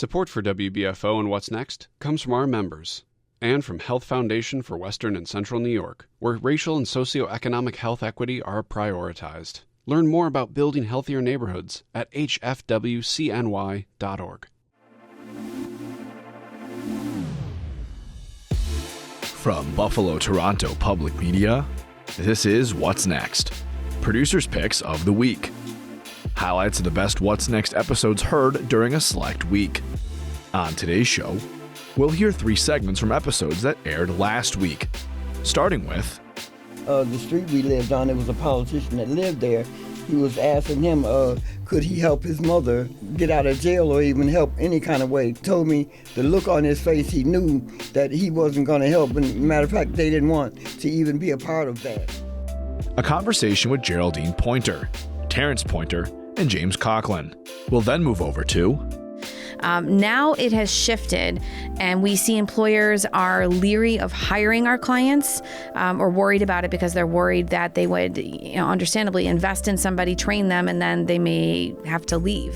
Support for WBFO and What's Next comes from our members and from Health Foundation for Western and Central New York, where racial and socioeconomic health equity are prioritized. Learn more about building healthier neighborhoods at hfwcny.org. From Buffalo Toronto Public Media, this is What's Next, Producers' Picks of the Week. Highlights of the best What's Next episodes heard during a select week. On today's show, we'll hear 3 segments from episodes that aired last week, starting with the street we lived on. There was a politician that lived there. He was asking him, could he help his mother get out of jail or even help any kind of way. He told me the look on his face, he knew that he wasn't going to help. And matter of fact, they didn't want to even be a part of that. A conversation with Geraldine Pointer, Terrance Pointer, and James Coughlin. We'll then move over to now it has shifted, and we see employers are leery of hiring our clients, or worried about it because they're worried that they would, understandably invest in somebody, train them, and then they may have to leave.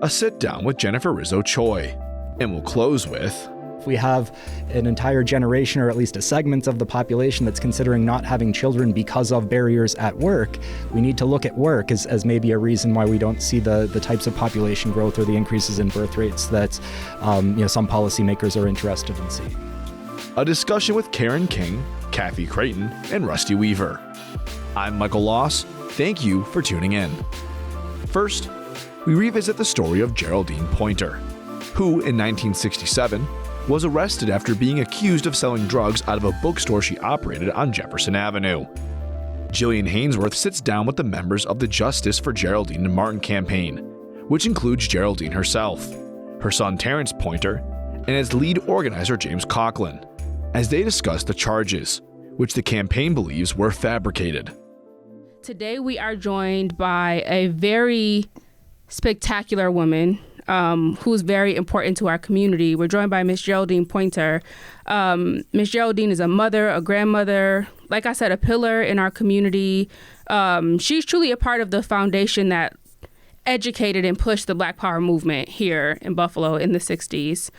a sit down with Jennifer Rizzo-Choi. And we'll close with we have an entire generation, or at least a segment of the population, that's considering not having children because of barriers at work. We need to look at work as maybe a reason why we don't see the types of population growth or the increases in birth rates that some policymakers are interested in seeing. a discussion with Karen King, Cathy Creighton, and Rusty Weaver. I'm Michael Loss. Thank you for tuning in. First, we revisit the story of Geraldine Pointer, who in 1967 was arrested after being accused of selling drugs out of a bookstore she operated on Jefferson Avenue. Jillian Hanesworth sits down with the members of the Justice for Geraldine and Martin campaign, which includes Geraldine herself, her son Terrance Pointer, and its lead organizer James Coughlin, as they discuss the charges, which the campaign believes were fabricated. Today we are joined by a very spectacular woman who's very important to our community. We're joined by Miss Geraldine Pointer. Miss Geraldine is a mother, a grandmother, like I said, a pillar in our community. She's truly a part of the foundation that educated and pushed the Black Power movement here in Buffalo in the 60s.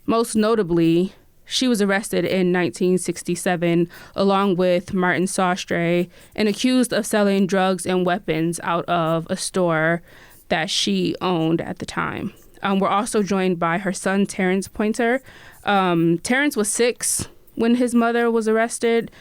Most notably, she was arrested in 1967 along with Martin Sostre and accused of selling drugs and weapons out of a store that she owned at the time. We're also joined by her son, Terrance Pointer. Terrance was 6 when his mother was arrested.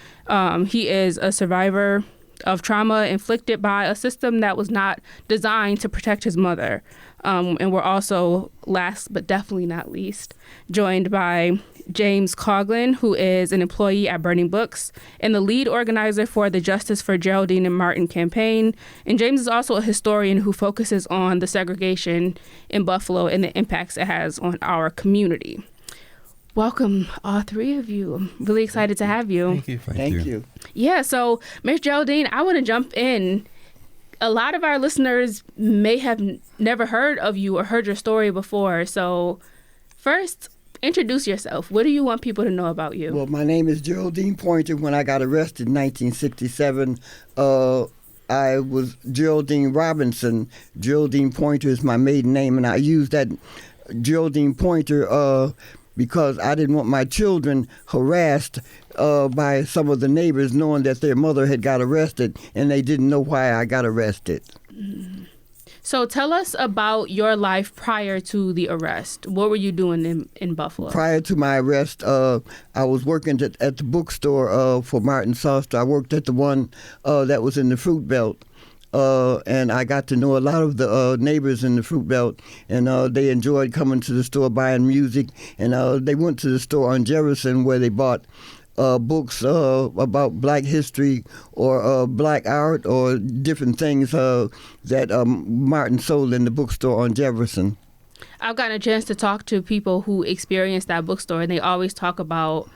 He is a survivor of trauma inflicted by a system that was not designed to protect his mother. And we're also, last but definitely not least, joined by James Coughlin, who is an employee at Burning Books and the lead organizer for the Justice for Geraldine and Martin campaign. And James is also a historian who focuses on the segregation in Buffalo and the impacts it has on our community. Welcome, all 3 of you. I'm really excited to have you. Thank you. Thank you. Yeah, so Ms. Geraldine, I want to jump in. A lot of our listeners may have never heard of you or heard your story before. So first, introduce yourself. What do you want people to know about you? Well, my name is Geraldine Pointer. When I got arrested in 1967, I was Geraldine Robinson. Geraldine Pointer is my maiden name, and I used that Geraldine Pointer because I didn't want my children harassed by some of the neighbors knowing that their mother had got arrested, and they didn't know why I got arrested. So tell us about your life prior to the arrest. What were you doing in Buffalo? Prior to my arrest, I was working at the bookstore for Martin Sostre. I worked at the one that was in the Fruit Belt. And I got to know a lot of the neighbors in the Fruit Belt, and they enjoyed coming to the store buying music. And they went to the store on Jefferson where they bought books about Black history or Black art or different things that Martin sold in the bookstore on Jefferson. I've gotten a chance to talk to people who experienced that bookstore, and they always talk about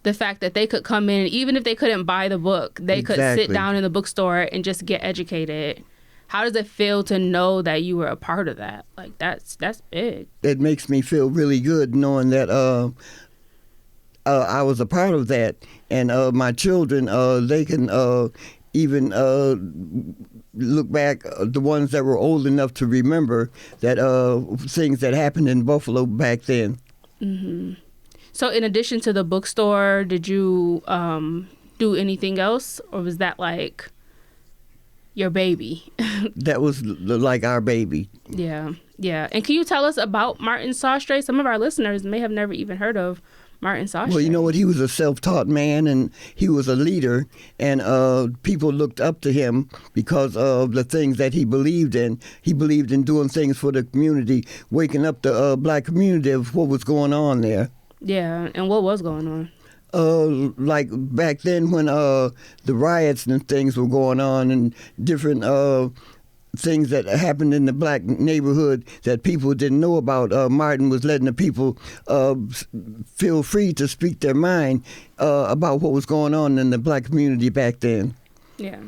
the fact that they could come in, and even if they couldn't buy the book, they could sit down in the bookstore and just get educated. How does it feel to know that you were a part of that? Like, that's big. It makes me feel really good knowing that I was a part of that, and my children, they can even look back, the ones that were old enough to remember that things that happened in Buffalo back then. Mm-hmm. So in addition to the bookstore, did you do anything else, or was that like your baby? That was like our baby. Yeah. And can you tell us about Martin Sostre? Some of our listeners may have never even heard of Martin Sostre. Well, you know what? He was a self-taught man, and he was a leader, and people looked up to him because of the things that he believed in. He believed in doing things for the community, waking up the black community of what was going on there. Yeah, and what was going on? Like back then when the riots and things were going on, and different things that happened in the black neighborhood that people didn't know about. Martin was letting the people feel free to speak their mind about what was going on in the black community back then. Yeah.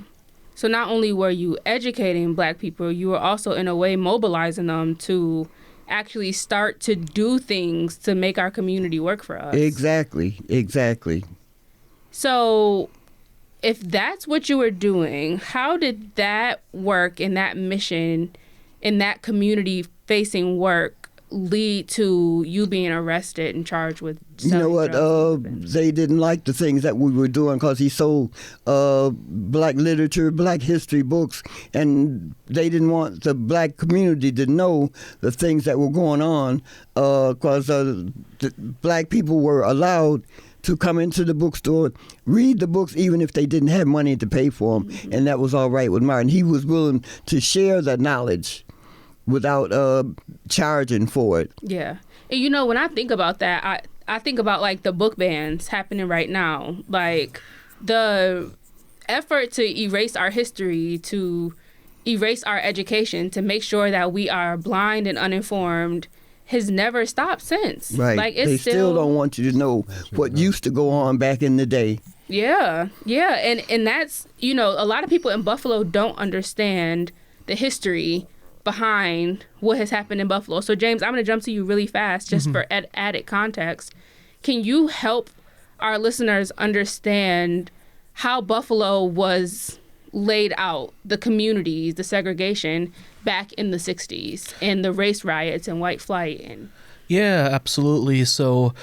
So not only were you educating black people, you were also in a way mobilizing them to actually start to do things to make our community work for us. Exactly. So if that's what you were doing, how did that work and that mission and that community-facing work lead to you being arrested and charged with selling You know what? They didn't like the things that we were doing because he sold black literature, black history books, and they didn't want the black community to know the things that were going on because the black people were allowed to come into the bookstore, read the books, even if they didn't have money to pay for them. Mm-hmm. And that was all right with Martin. He was willing to share the knowledge without charging for it. Yeah. And you know, when I think about that, I think about like the book bans happening right now. Like the effort to erase our history, to erase our education, to make sure that we are blind and uninformed has never stopped since. Right. Like they still don't want you to know what used to go on back in the day. Yeah. And that's, you know, a lot of people in Buffalo don't understand the history behind what has happened in Buffalo. So, James, I'm going to jump to you really fast just for added context. Can you help our listeners understand how Buffalo was laid out, the communities, the segregation back in the 60s and the race riots and white flight? Yeah, absolutely. So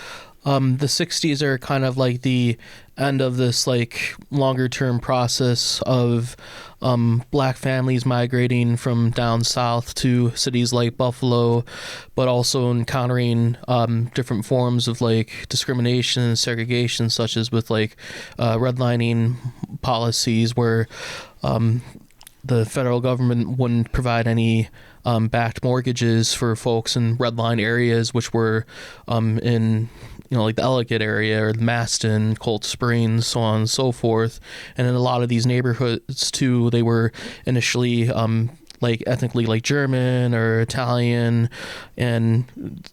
the 60s are kind of like the end of this like longer term process of black families migrating from down south to cities like Buffalo, but also encountering different forms of like discrimination and segregation, such as with like redlining policies where the federal government wouldn't provide any backed mortgages for folks in redline areas, which were in, you know, like the Ellicott area or the Maston, Cold Springs, so on and so forth. And in a lot of these neighborhoods too, they were initially like ethnically like German or Italian, and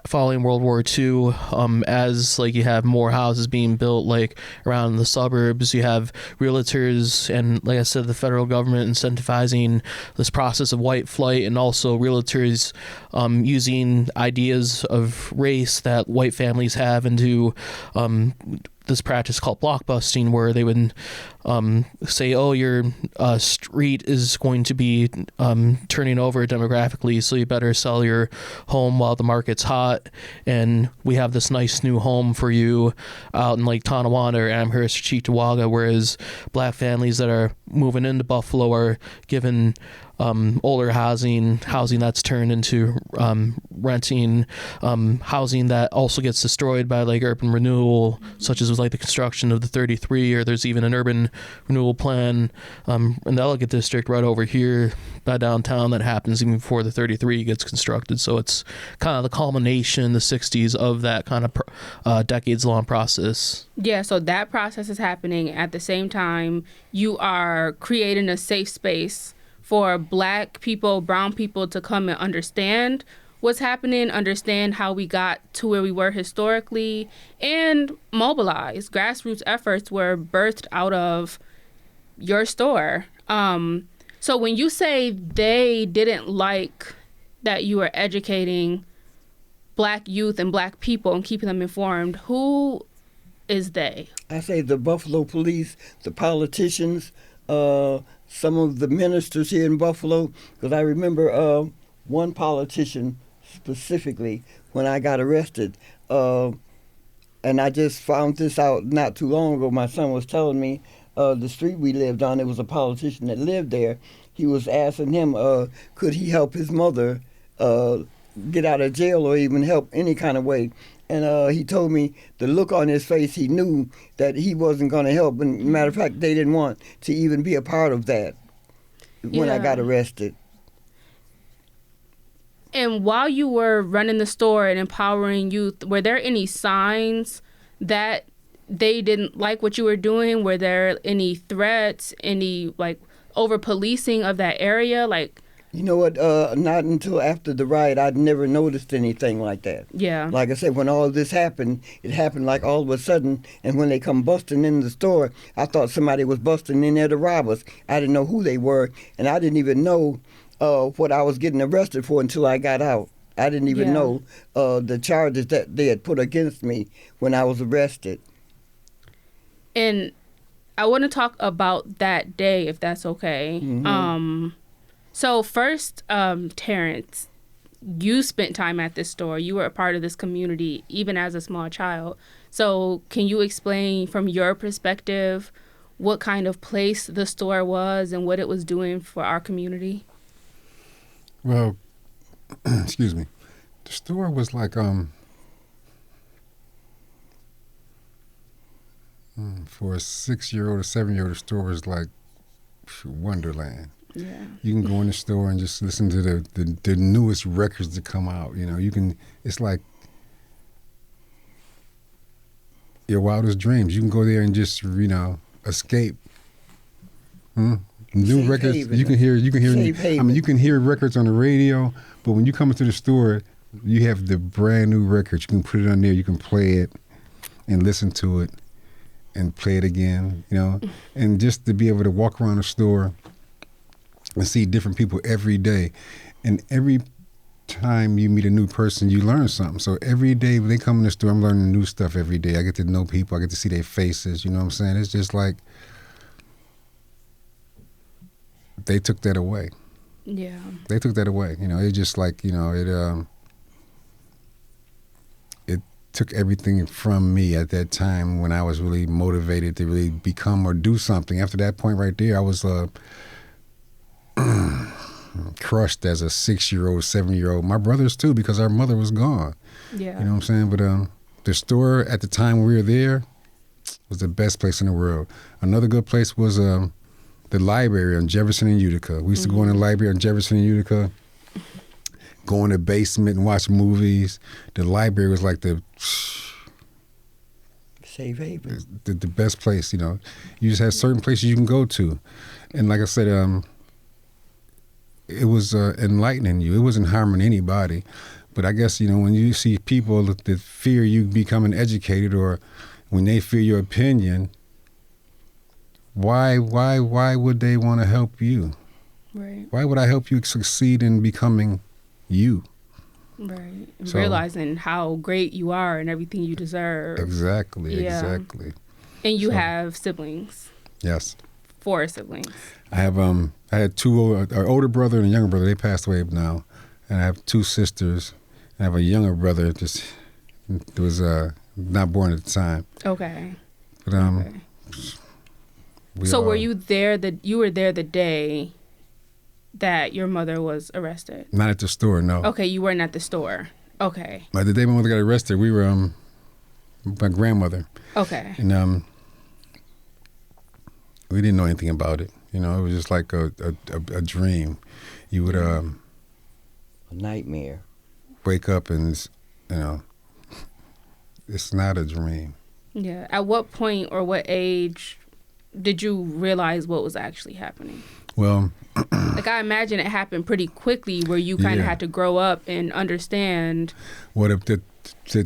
following World War II, as like you have more houses being built like around the suburbs, you have realtors and, like I said, the federal government incentivizing this process of white flight, and also realtors using ideas of race that white families have into this practice called blockbusting, where they would say, oh, your street is going to be turning over demographically, so you better sell your home while the market's hot, and we have this nice new home for you out in like Tonawanda or Amherst or Cheektowaga, whereas black families that are moving into Buffalo are given older housing that's turned into renting, housing that also gets destroyed by like urban renewal, such as with like the construction of the 33, or there's even an urban renewal plan in the Ellicott district right over here by downtown that happens even before the 33 gets constructed. So it's kind of the culmination in the 60s of that kind of decades-long process. Yeah, so that process is happening at the same time you are creating a safe space for black people, brown people to come and understand what's happening, understand how we got to where we were historically, and mobilize. Grassroots efforts were birthed out of your store. So when you say they didn't like that you were educating black youth and black people and keeping them informed, who is they? I say the Buffalo police, the politicians, some of the ministers here in Buffalo, because I remember one politician specifically when I got arrested. And I just found this out not too long ago. My son was telling me the street we lived on, there was a politician that lived there. He was asking him, could he help his mother get out of jail or even help any kind of way. And he told me the look on his face, he knew that he wasn't going to help. And matter of fact, they didn't want to even be a part of that when I got arrested. And while you were running the store and empowering youth, were there any signs that they didn't like what you were doing? Were there any threats, any like over policing of that area? Like, you know what? Not until after the riot, I'd never noticed anything like that. Yeah. Like I said, when all this happened, it happened like all of a sudden. And when they come busting in the store, I thought somebody was busting in there to rob us. I didn't know who they were, and I didn't even know what I was getting arrested for until I got out. I didn't even know the charges that they had put against me when I was arrested. And I want to talk about that day, if that's okay. Mm-hmm. So first, Terrance, you spent time at this store. You were a part of this community, even as a small child. So can you explain from your perspective what kind of place the store was and what it was doing for our community? Well, excuse me. The store was like for a 6-year-old or 7-year-old, the store was like Wonderland. Yeah. You can go in the store and just listen to the newest records that come out. You know, you can. It's like your wildest dreams. You can go there and just escape. New Safe records. haven. You can hear. Safe haven. I mean, you can hear records on the radio, but when you come into the store, you have the brand new records. You can put it on there. You can play it and listen to it and play it again. And just to be able to walk around the store and see different people every day. And every time you meet a new person, you learn something. So every day when they come in the store, I'm learning new stuff every day. I get to know people. I get to see their faces. You know what I'm saying? It's just like they took that away. Yeah. They took that away. It's just like, it took everything from me at that time when I was really motivated to really become or do something. After that point right there, I was crushed as a 6-year-old, 7-year-old. My brothers too, because our mother was gone. Yeah. You know what I'm saying? But the store at the time we were there was the best place in the world. Another good place was the library on Jefferson and Utica. We used to go in the library on Jefferson and Utica, go in the basement and watch movies. The library was like the safe haven. The best place, You just had certain places you can go to. And like I said, it was enlightening you. It wasn't harming anybody. But I guess, when you see people that fear you becoming educated or when they fear your opinion, why would they want to help you? Right. Why would I help you succeed in becoming you? Right. Realizing how great you are and everything you deserve. Exactly. Yeah. Exactly. And you have siblings. Yes. 4 siblings. I have I had two, an older brother and a younger brother. They passed away now, and I have 2 sisters. I have a younger brother that was not born at the time. Okay. But okay. So were you there? You were there the day that your mother was arrested? Not at the store, no. Okay, you weren't at the store. Okay. But the day my mother got arrested, we were my grandmother. Okay. And we didn't know anything about it. It was just like a dream. You would a nightmare. Wake up and it's not a dream. Yeah. At what point or what age did you realize what was actually happening? Well, like I imagine it happened pretty quickly where you kind of had to grow up and understand. What if the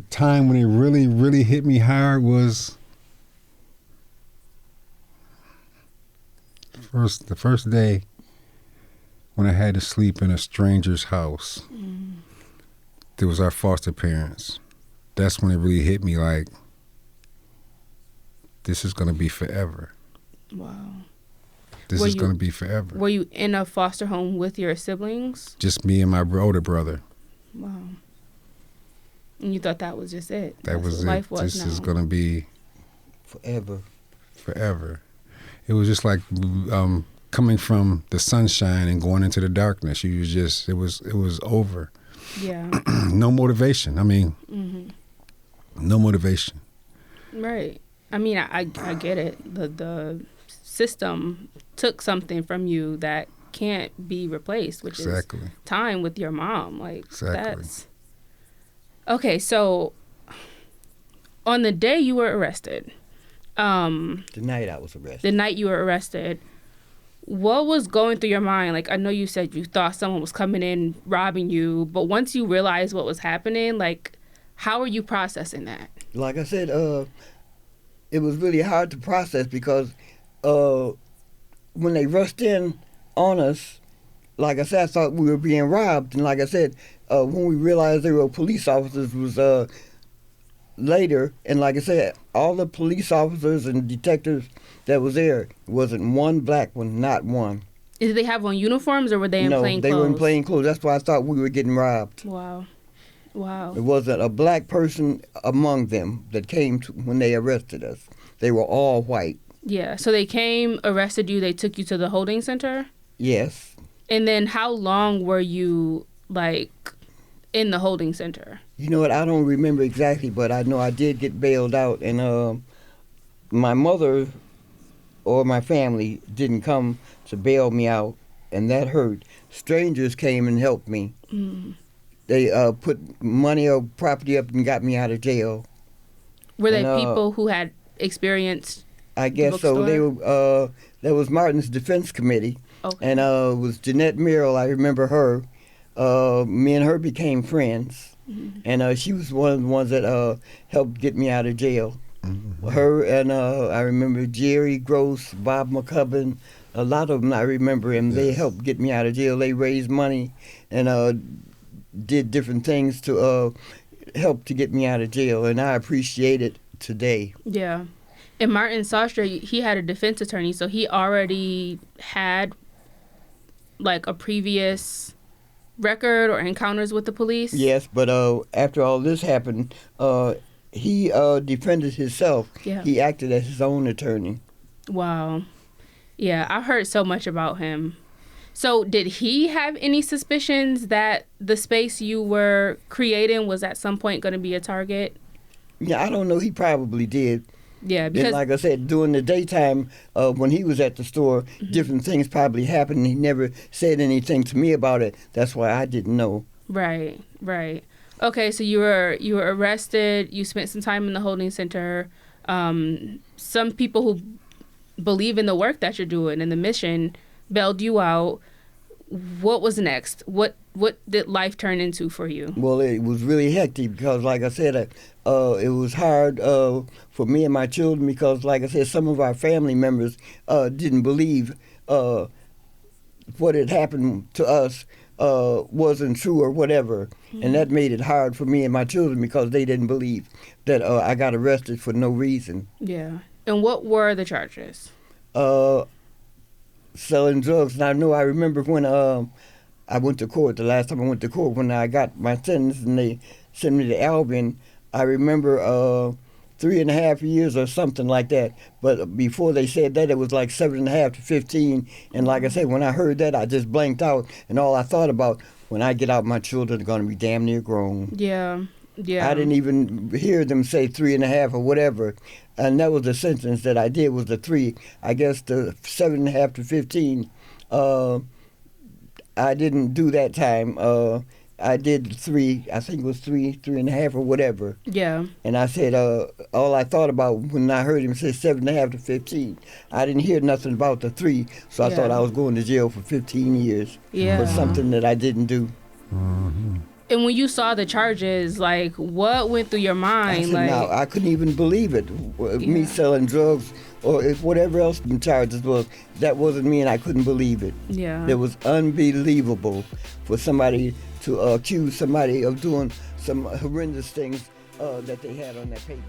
time when it really, really hit me hard was the first day when I had to sleep in a stranger's house. There was our foster parents. That's when it really hit me like, this is going to be forever. Wow. This is going to be forever. Were you in a foster home with your siblings? Just me and my older brother. Wow. And you thought that was just it? That was it. Life was this now. is going to be forever. It was just like coming from the sunshine and going into the darkness. You was just, it was over. Yeah. No motivation. I mean, no motivation. Right. I mean, I get it. The system took something from you that can't be replaced, which is time with your mom. Like, that's... Okay, so on the day you were arrested... the night I was arrested. The night you were arrested, what was going through your mind? Like, I know you said you thought someone was coming in, robbing you, but once you realized what was happening, like, how are you processing that? Like I said, it was really hard to process because when they rushed in on us, like I said, I thought we were being robbed. And like I said, when we realized they were police officers was later. And like I said, all the police officers and detectives that was there, wasn't one black one, not one. Did they have on uniforms or were they in plain clothes? No, they were in plain clothes. That's why I thought we were getting robbed. Wow. There wasn't a black person among them that came when they arrested us. They were all white. Yeah, so they came, arrested you, they took you to the holding center? Yes. And then how long were you, like, in the holding center? You know what, I don't remember exactly, but I know I did get bailed out, and my mother or my family didn't come to bail me out, and that hurt. Strangers came and helped me. Mm. They put money or property up and got me out of jail. Were they people who had experienced? I guess so. They were. There was Martin's Defense Committee, and it was Jeanette Merrill. I remember her. Me and her became friends, and she was one of the ones that helped get me out of jail. Mm-hmm. Her and I remember Jerry Gross, Bob McCubbin, a lot of them I remember him. Yes. They helped get me out of jail. They raised money and did different things to help to get me out of jail, and I appreciate it today. Yeah. And Martin Sostra, he had a defense attorney, so he already had like a previous record or encounters with the police? Yes, but after all this happened, he defended himself. Yeah. He acted as his own attorney. Wow. Yeah, I've heard so much about him. So did he have any suspicions that the space you were creating was at some point going to be a target? Yeah, I don't know. He probably did. Yeah, because... And like I said, during the daytime, when he was at the store, different things probably happened. He never said anything to me about it. That's why I didn't know. Right. Okay, so you were arrested. You spent some time in the holding center. Some people who believe in the work that you're doing and the mission bailed you out. What was next? What did life turn into for you? Well, it was really hectic because, like I said, it was hard for me and my children because, like I said, some of our family members didn't believe what had happened to us wasn't true or whatever. Mm-hmm. And that made it hard for me and my children because they didn't believe that I got arrested for no reason. Yeah. And what were the charges? Selling drugs. And I remember when I went to court, the last time I went to court, when I got my sentence and they sent me to Albion, I remember 3.5 years or something like that. But before they said that, it was like 7.5 to 15. And like I said, when I heard that, I just blanked out. And all I thought about, when I get out, my children are going to be damn near grown. Yeah. I didn't even hear them say 3.5 or whatever. And that was the sentence that I did, was the 3. I guess the 7.5 to 15, I didn't do that time. I did 3, I think it was 3.5 or whatever. Yeah. And I said, all I thought about when I heard him say 7.5 to 15, I didn't hear nothing about the 3, so I thought I was going to jail for 15 years for something that I didn't do. Mm-hmm. And when you saw the charges, like, what went through your mind? I couldn't even believe it. Me selling drugs or whatever else the charges was, that wasn't me, and I couldn't believe it. Yeah. It was unbelievable for somebody to accuse somebody of doing some horrendous things that they had on that paper.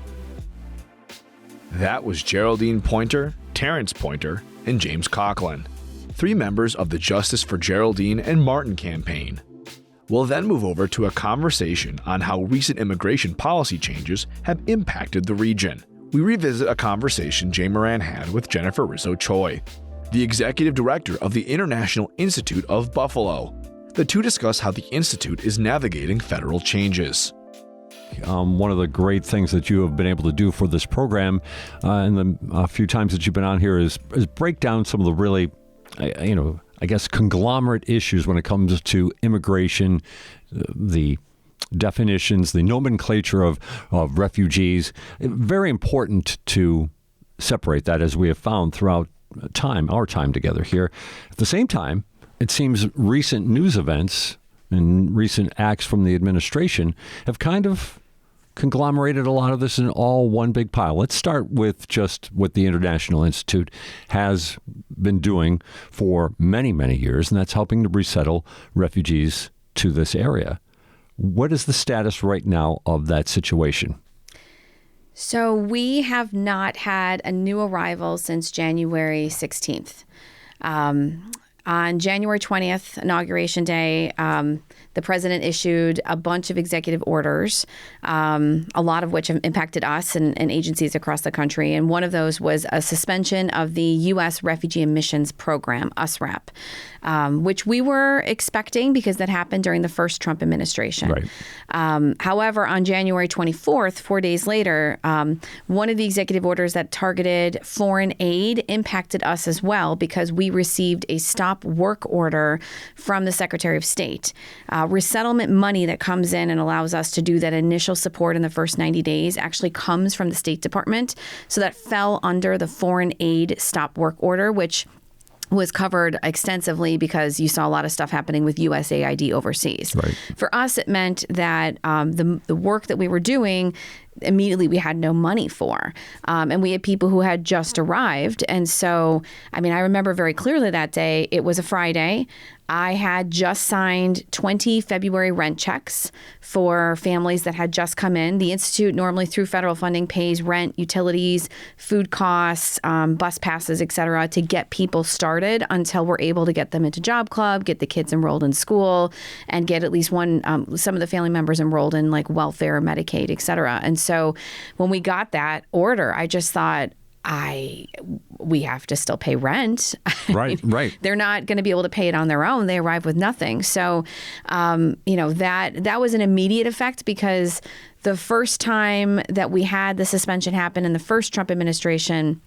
That was Geraldine Pointer Terrance Pointer, and James Coughlin, 3 members of the Justice for Geraldine and Martin campaign. We'll then move over to a conversation on how recent immigration policy changes have impacted the region. We revisit a conversation Jay Moran had with Jennifer Rizzo-Choi, the executive director of the International Institute of Buffalo. The two discuss how the Institute is navigating federal changes. One of the great things that you have been able to do for this program in the few times that you've been on here is break down some of the really, I guess, conglomerate issues when it comes to immigration, the definitions, the nomenclature of refugees. Very important to separate that, as we have found throughout our time together here. At the same time, it seems recent news events and recent acts from the administration have kind of conglomerated a lot of this in all one big pile. Let's start with just what the International Institute has been doing for many, many years, and that's helping to resettle refugees to this area. What is the status right now of that situation? So we have not had a new arrival since January 16th. On January 20th, Inauguration Day, the president issued a bunch of executive orders, a lot of which have impacted us and agencies across the country. And one of those was a suspension of the U.S. Refugee Admissions Program, USRAP, which we were expecting because that happened during the first Trump administration. Right. However, on January 24th, 4 days later, one of the executive orders that targeted foreign aid impacted us as well because we received a stop work order from the Secretary of State. Resettlement money that comes in and allows us to do that initial support in the first 90 days actually comes from the State Department. So that fell under the foreign aid stop work order, which was covered extensively because you saw a lot of stuff happening with USAID overseas. Right. For us, it meant that the work that we were doing, immediately we had no money for. And we had people who had just arrived. And so, I remember very clearly that day, it was a Friday. I had just signed 20 February rent checks for families that had just come in. The Institute normally through federal funding pays rent, utilities, food costs, bus passes, et cetera, to get people started until we're able to get them into Job Club, get the kids enrolled in school, and get at least some of the family members enrolled in like welfare, Medicaid, et cetera. And so when we got that order, I just thought, we have to still pay rent. Right. They're not going to be able to pay it on their own. They arrive with nothing. So, that was an immediate effect because the first time that we had the suspension happen in the first Trump administration,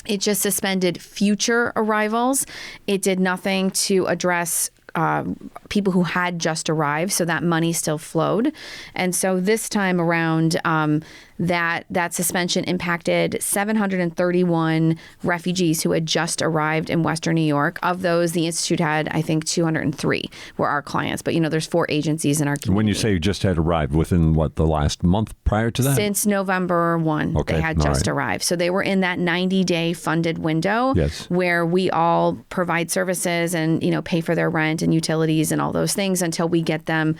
it just suspended future arrivals. It did nothing to address people who had just arrived, so that money still flowed. And so this time around, that suspension impacted 731 refugees who had just arrived in Western New York. Of those, the Institute had, I think, 203 were our clients. But, there's 4 agencies in our community. When you say you just had arrived, within the last month prior to that? Since November 1, okay. They had just arrived. So they were in that 90-day funded window where we all provide services and, pay for their rent and utilities and all those things until we get them,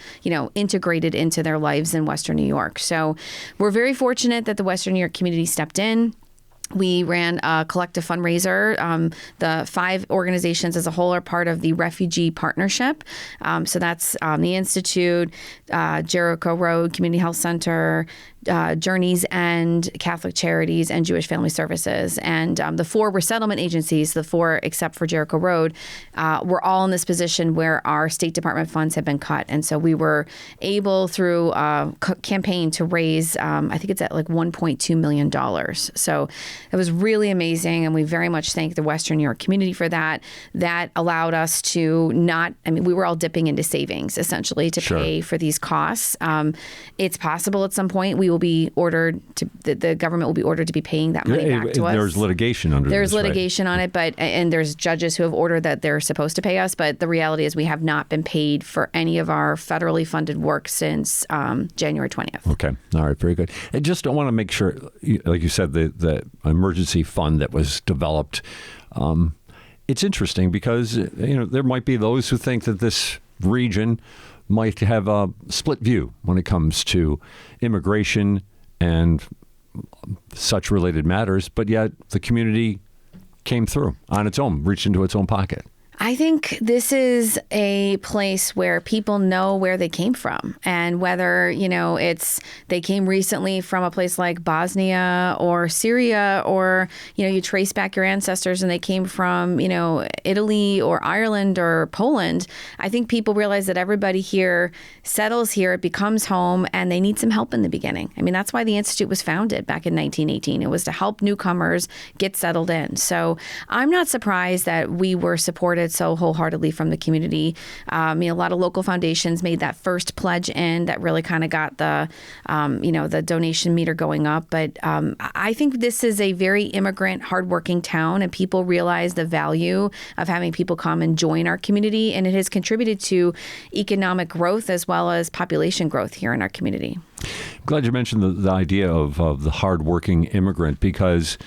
integrated into their lives in Western New York. So we're very fortunate that the Western New York community stepped in. We ran a collective fundraiser. The 5 organizations as a whole are part of the Refugee Partnership. So that's the Institute, Jericho Road Community Health Center, Journey's End, Catholic Charities, and Jewish Family Services. And the 4 resettlement agencies, the 4 except for Jericho Road, were all in this position where our State Department funds have been cut. And so we were able through a campaign to raise, I think it's at like $1.2 million. So it was really amazing. And we very much thank the Western New York community for that. That allowed us to we were all dipping into savings essentially to pay for these costs. It's possible at some point we will be ordered to, the government will be ordered to be paying that money back to us. There's litigation under There's this, litigation on it, and there's judges who have ordered that they're supposed to pay us. But the reality is we have not been paid for any of our federally funded work since January 20th. Okay. All right. Very good. I just want to make sure, like you said, the emergency fund that was developed, it's interesting because, there might be those who think that this region might have a split view when it comes to immigration and such related matters, but yet the community came through on its own, reached into its own pocket? I think this is a place where people know where they came from, and whether, they came recently from a place like Bosnia or Syria, or, you trace back your ancestors and they came from, Italy or Ireland or Poland. I think people realize that everybody here settles here, it becomes home, and they need some help in the beginning. I mean, that's why the Institute was founded back in 1918. It was to help newcomers get settled in. So I'm not surprised that we were supported so wholeheartedly from the community. A lot of local foundations made that first pledge in that really kind of got the, the donation meter going up. But I think this is a very immigrant, hardworking town, and people realize the value of having people come and join our community. And it has contributed to economic growth as well as population growth here in our community. I'm glad you mentioned the idea of the hardworking immigrant, because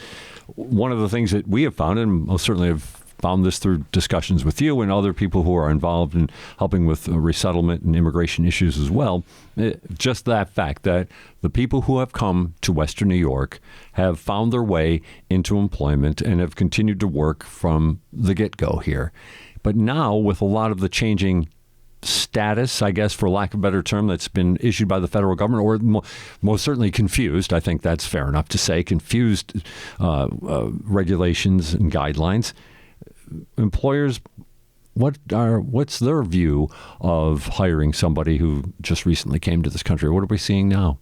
one of the things that we have found, and most certainly have found this through discussions with you and other people who are involved in helping with resettlement and immigration issues as well, just that fact that the people who have come to Western New York have found their way into employment and have continued to work from the get-go here. But now, with a lot of the changing status, I guess, for lack of a better term, that's been issued by the federal government, or most certainly confused, I think that's fair enough to say, confused regulations and guidelines, employers, what's their view of hiring somebody who just recently came to this country? What are we seeing now?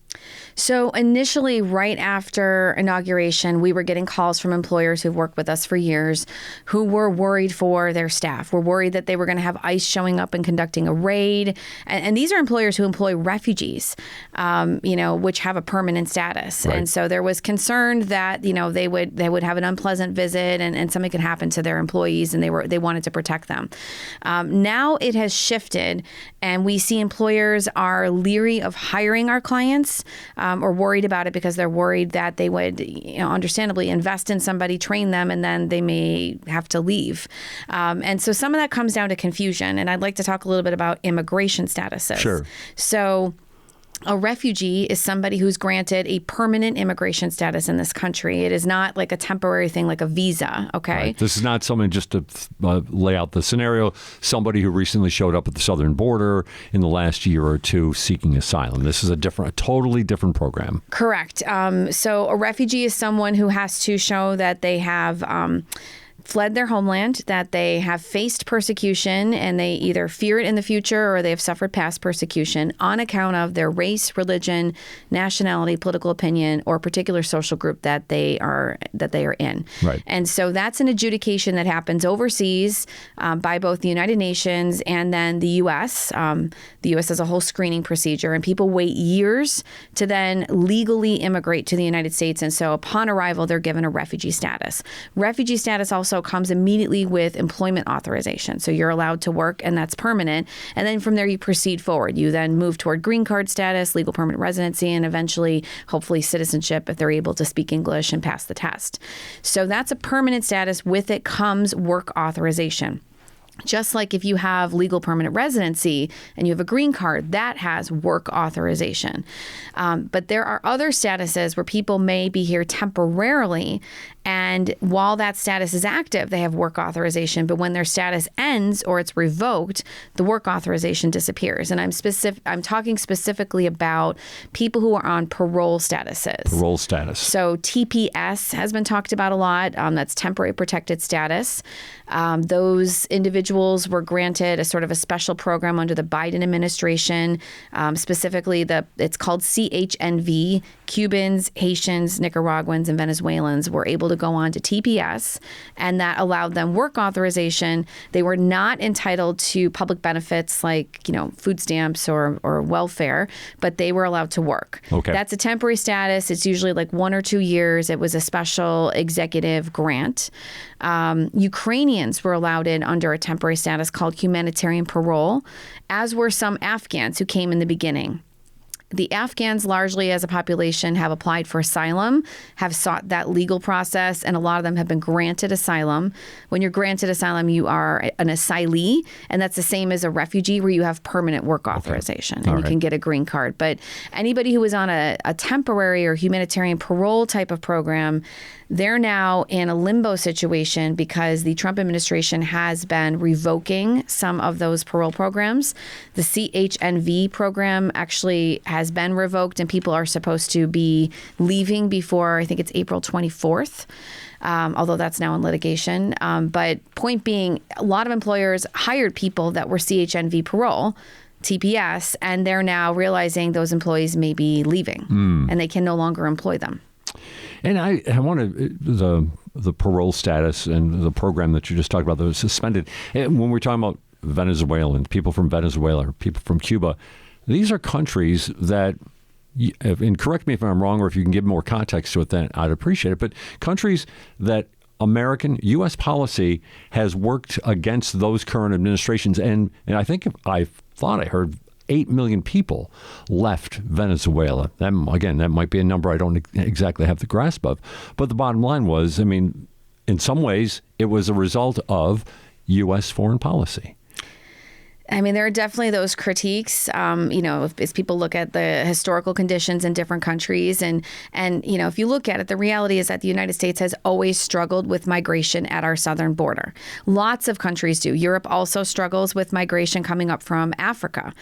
So initially, right after inauguration, we were getting calls from employers who've worked with us for years who were worried for their staff. Were worried that they were going to have ICE showing up and conducting a raid. And these are employers who employ refugees, which have a permanent status. Right. And so there was concern that, they would have an unpleasant visit and something could happen to their employees, and they wanted to protect them. Now it has shifted, and we see employers are leery of hiring our clients, or worried about it because they're worried that they would, understandably invest in somebody, train them, and then they may have to leave. And so some of that comes down to confusion. And I'd like to talk a little bit about immigration statuses. Sure. So a refugee is somebody who's granted a permanent immigration status in this country. It is not like a temporary thing like a visa, okay? Right. This is not someone, just to lay out the scenario, somebody who recently showed up at the southern border in the last year or two seeking asylum. This is a totally different program. Correct. So a refugee is someone who has to show that they have fled their homeland, that they have faced persecution, and they either fear it in the future or they have suffered past persecution on account of their race, religion, nationality, political opinion, or particular social group that they are in. Right. And so that's an adjudication that happens overseas by both the United Nations and then the U.S. The U.S. has a whole screening procedure, and people wait years to then legally immigrate to the United States. And so upon arrival, they're given a refugee status. Refugee status also comes immediately with employment authorization. So you're allowed to work, and that's permanent. And then from there, you proceed forward. You then move toward green card status, legal permanent residency, and eventually, hopefully, citizenship if they're able to speak English and pass the test. So that's a permanent status. With it comes work authorization. Just like if you have legal permanent residency and you have a green card, that has work authorization. But there are other statuses where people may be here temporarily, and while that status is active, they have work authorization. But when their status ends or it's revoked, the work authorization disappears. And I'm talking specifically about people who are on parole statuses. Parole status. So TPS has been talked about a lot. That's temporary protected status. Those individuals were granted a sort of a special program under the Biden administration. Specifically, it's called CHNV. Cubans, Haitians, Nicaraguans, and Venezuelans were able to go on to TPS, and that allowed them work authorization. They were not entitled to public benefits like, food stamps or welfare, but they were allowed to work. Okay. That's a temporary status. It's usually like 1 or 2 years. It was a special executive grant. Ukrainians were allowed in under a temporary status called humanitarian parole, as were some Afghans who came in the beginning. the Afghans largely as a population have applied for asylum, have sought that legal process, and a lot of them have been granted asylum. When you're granted asylum, you are an asylee, and that's the same as a refugee where you have permanent work authorization and you can get a green card. But anybody who is on a temporary or humanitarian parole type of program, they're now in a limbo situation because the Trump administration has been revoking some of those parole programs. The CHNV program actually has been revoked, and people are supposed to be leaving before, I think it's April 24th. Although that's now in litigation. But point being, a lot of employers hired people that were CHNV parole, TPS, and they're now realizing those employees may be leaving and they can no longer employ them. And I want to, the parole status and the program that you just talked about that was suspended. And when we're talking about Venezuelans, people from Venezuela, or people from Cuba, these are countries that, and correct me if I'm wrong, or if you can give more context to it, then I'd appreciate it. But countries that American U.S. policy has worked against those current administrations. And I think I thought I heard 8 million people left Venezuela. That might be a number I don't exactly have the grasp of. But the bottom line was, I mean, in some ways, it was a result of U.S. foreign policy. I mean, there are definitely those critiques, as people look at the historical conditions in different countries. And if you look at it, the reality is that the United States has always struggled with migration at our southern border. Lots of countries do. Europe also struggles with migration coming up from Africa.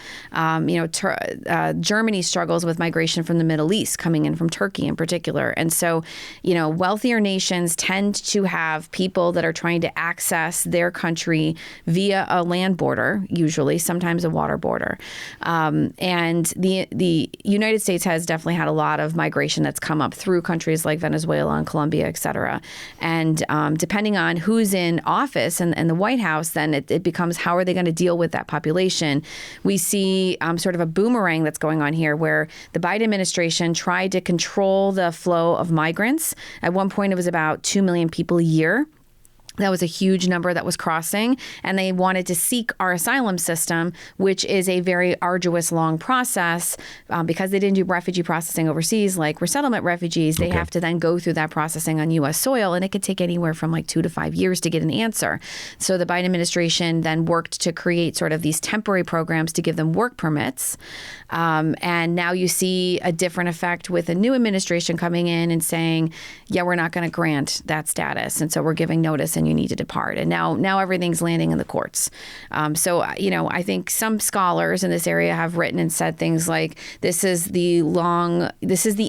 Germany struggles with migration from the Middle East, coming in from Turkey in particular. And so, wealthier nations tend to have people that are trying to access their country via a land border, usually, sometimes a water border. And the United States has definitely had a lot of migration that's come up through countries like Venezuela and Colombia, et cetera. And depending on who's in office and the White House, then it becomes how are they going to deal with that population? We see sort of a boomerang that's going on here where the Biden administration tried to control the flow of migrants. At one point, it was about 2 million people a year. That was a huge number that was crossing, and they wanted to seek our asylum system, which is a very arduous, long process because they didn't do refugee processing overseas like resettlement refugees. They have to then go through that processing on U.S. soil, and it could take anywhere from like 2 to 5 years to get an answer. So the Biden administration then worked to create sort of these temporary programs to give them work permits. And now you see a different effect with a new administration coming in and saying, yeah, we're not going to grant that status. And so we're giving notice and you need to depart. And now everything's landing in the courts. I think some scholars in this area have written and said things like, this is the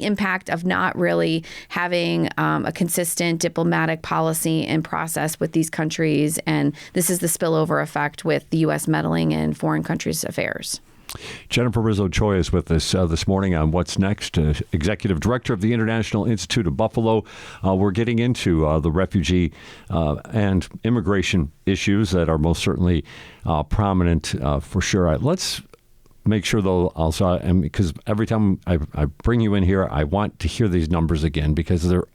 impact of not really having a consistent diplomatic policy and process with these countries. And this is the spillover effect with the U.S. meddling in foreign countries' affairs. Jennifer Rizzo-Choi is with us this morning on What's Next, Executive Director of the International Institute of Buffalo. We're getting into the refugee and immigration issues that are most certainly prominent for sure. Let's make sure, though, also, because every time I bring you in here, I want to hear these numbers again because they're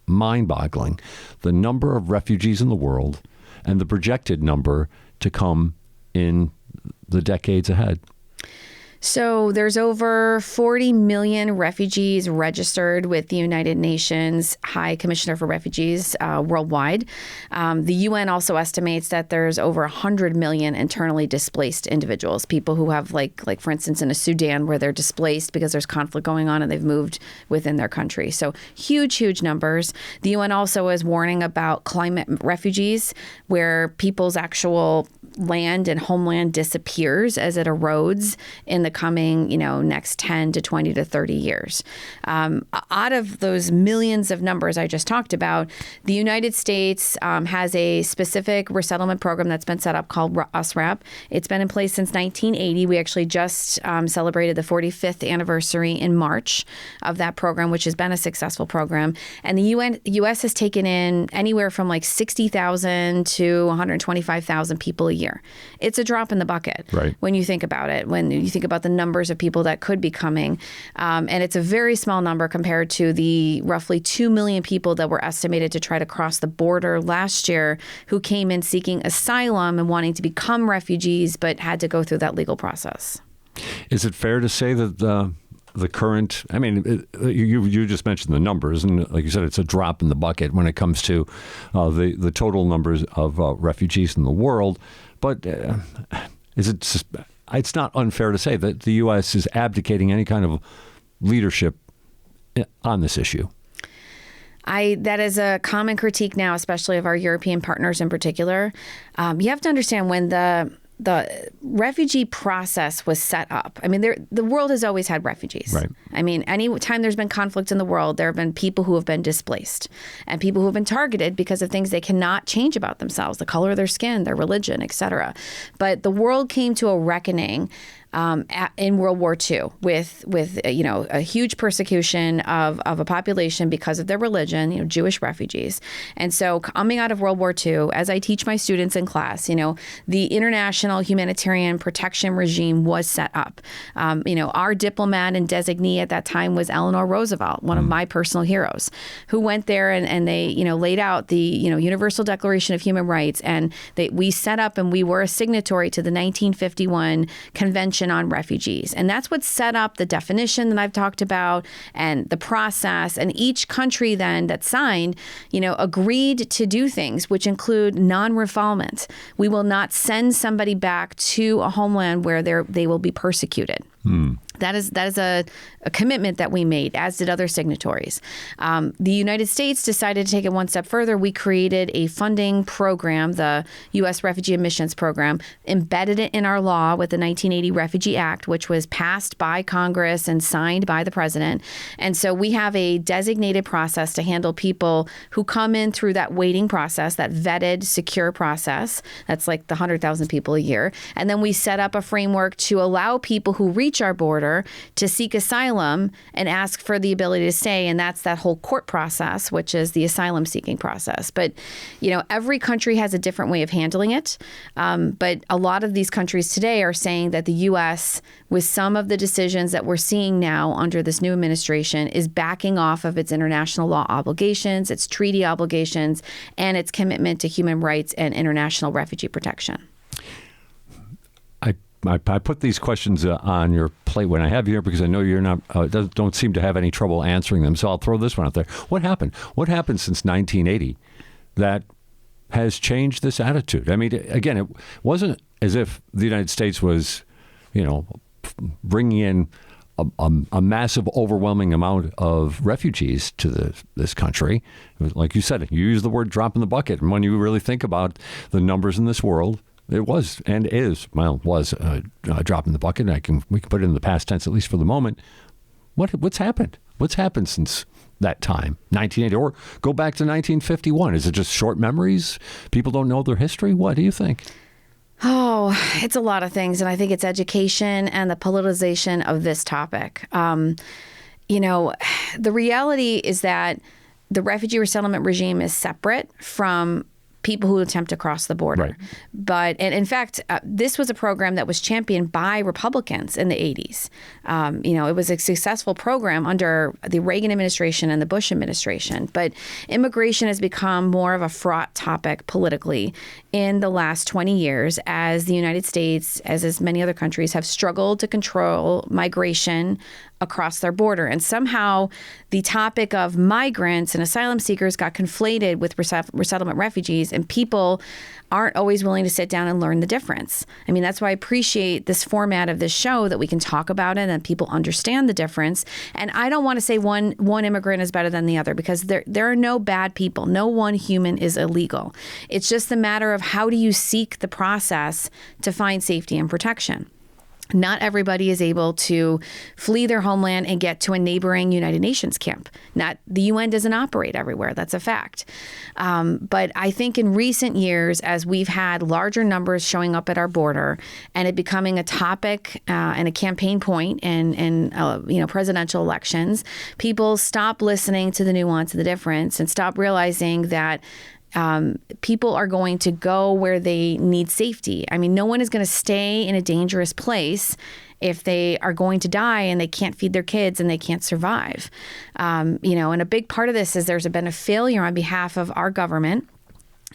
mind-boggling. The number of refugees in the world and the projected number to come in the decades ahead. So there's over 40 million refugees registered with the United Nations High Commissioner for Refugees worldwide. The UN also estimates that there's over 100 million internally displaced individuals, people who have like for instance, in a Sudan where they're displaced because there's conflict going on and they've moved within their country. So huge numbers. The UN also is warning about climate refugees where people's actual land and homeland disappears as it erodes in the coming, next 10 to 20 to 30 years. Out of those millions of numbers I just talked about, the United States has a specific resettlement program that's been set up called USRAP. It's been in place since 1980. We actually just celebrated the 45th anniversary in March of that program, which has been a successful program. And the U.S. has taken in anywhere from like 60,000 to 125,000 people a year. It's a drop in the bucket when you think about it, when you think about the numbers of people that could be coming. And it's a very small number compared to the roughly 2 million people that were estimated to try to cross the border last year who came in seeking asylum and wanting to become refugees, but had to go through that legal process. Is it fair to say that the current? I mean, you just mentioned the numbers, and like you said, it's a drop in the bucket when it comes to the total numbers of refugees in the world. But it's not unfair to say that the U.S. is abdicating any kind of leadership on this issue. That is a common critique now, especially of our European partners in particular. You have to understand when the refugee process was set up. I mean, the world has always had refugees. Right. I mean, any time there's been conflict in the world, there have been people who have been displaced and people who have been targeted because of things they cannot change about themselves, the color of their skin, their religion, etc. But the world came to a reckoning in World War II with a huge persecution of a population because of their religion, Jewish refugees. And so coming out of World War II, as I teach my students in class, the international humanitarian protection regime was set up. Our diplomat and designee at that time was Eleanor Roosevelt, one of my personal heroes, who went there and they, laid out the, Universal Declaration of Human Rights. And we set up and we were a signatory to the 1951 Convention on Refugees. And that's what set up the definition that I've talked about and the process. And each country then that signed, agreed to do things, which include non-refoulement. We will not send somebody back to a homeland where they will be persecuted. That is a commitment that we made, as did other signatories. The United States decided to take it one step further. We created a funding program, the U.S. Refugee Admissions Program, embedded it in our law with the 1980 Refugee Act, which was passed by Congress and signed by the president. And so we have a designated process to handle people who come in through that waiting process, that vetted, secure process. That's like the 100,000 people a year. And then we set up a framework to allow people who reach our border to seek asylum and ask for the ability to stay. And that's that whole court process, which is the asylum seeking process. But, every country has a different way of handling it. But a lot of these countries today are saying that the U.S., with some of the decisions that we're seeing now under this new administration, is backing off of its international law obligations, its treaty obligations, and its commitment to human rights and international refugee protection. I put these questions on your plate when I have you here because I know you're not don't seem to have any trouble answering them. So I'll throw this one out there. What happened? What happened since 1980 that has changed this attitude? I mean, again, it wasn't as if the United States was, bringing in a massive, overwhelming amount of refugees to this country. Like you said, you use the word drop in the bucket. And when you really think about the numbers in this world, it was and is, was a drop in the bucket. We can put it in the past tense, at least for the moment. What's happened? What's happened since that time, 1980, or go back to 1951? Is it just short memories? People don't know their history? What do you think? Oh, it's a lot of things. And I think it's education and the politicization of this topic. The reality is that the refugee resettlement regime is separate from people who attempt to cross the border. Right. But, and in fact, this was a program that was championed by Republicans in the 80s. It was a successful program under the Reagan administration and the Bush administration. But immigration has become more of a fraught topic politically in the last 20 years as the United States, as many other countries, have struggled to control migration across their border. And somehow the topic of migrants and asylum seekers got conflated with resettlement refugees, and people aren't always willing to sit down and learn the difference. I mean, that's why I appreciate this format of this show, that we can talk about it and people understand the difference. And I don't want to say one immigrant is better than the other, because there are no bad people. No one human is illegal. It's just a matter of how do you seek the process to find safety and protection. Not everybody is able to flee their homeland and get to a neighboring United Nations camp. The UN doesn't operate everywhere. That's a fact. But I think in recent years, as we've had larger numbers showing up at our border and it becoming a topic and a campaign point in presidential elections, people stop listening to the nuance of the difference and stop realizing that people are going to go where they need safety. I mean, no one is going to stay in a dangerous place if they are going to die and they can't feed their kids and they can't survive. And a big part of this is there's been a failure on behalf of our government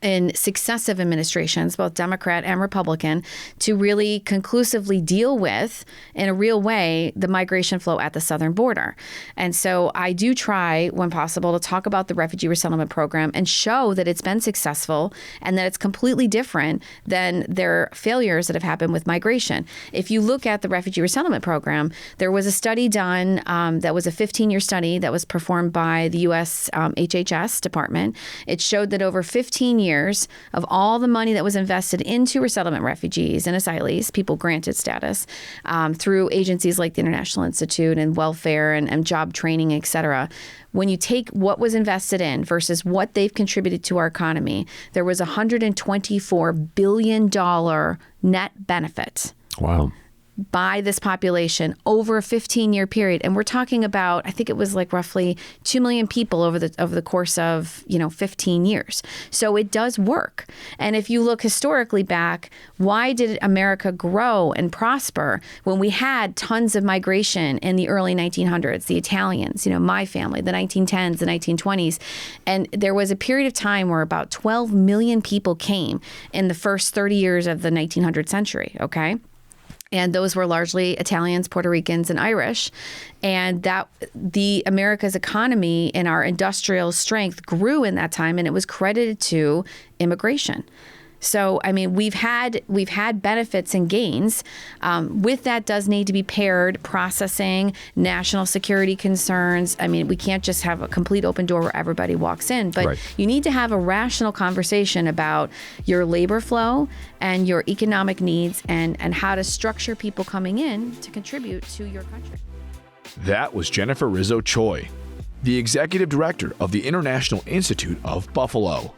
in successive administrations, both Democrat and Republican, to really conclusively deal with, in a real way, the migration flow at the southern border. And so I do try, when possible, to talk about the refugee resettlement program and show that it's been successful and that it's completely different than their failures that have happened with migration. If you look at the refugee resettlement program, there was a study done that was a 15-year study that was performed by the U.S. HHS department. It showed that over 15 years of all the money that was invested into resettlement refugees and asylees, people granted status, through agencies like the International Institute and welfare and job training, et cetera, when you take what was invested in versus what they've contributed to our economy, there was a $124 billion net benefit. Wow. By this population over a 15-year period. And we're talking about, I think it was like roughly 2 million people over the course of, 15 years. So it does work. And if you look historically back, why did America grow and prosper when we had tons of migration in the early 1900s, the Italians, my family, the 1910s, the 1920s. And there was a period of time where about 12 million people came in the first 30 years of the 1900th century, okay? And those were largely Italians, Puerto Ricans, and Irish. And that the America's economy and our industrial strength grew in that time, and it was credited to immigration. So, I mean, we've had benefits and gains. With that does need to be paired processing, national security concerns. I mean, we can't just have a complete open door where everybody walks in, but you need to have a rational conversation about your labor flow and your economic needs and how to structure people coming in to contribute to your country. That was Jennifer Rizzo-Choi, the Executive Director of the International Institute of Buffalo.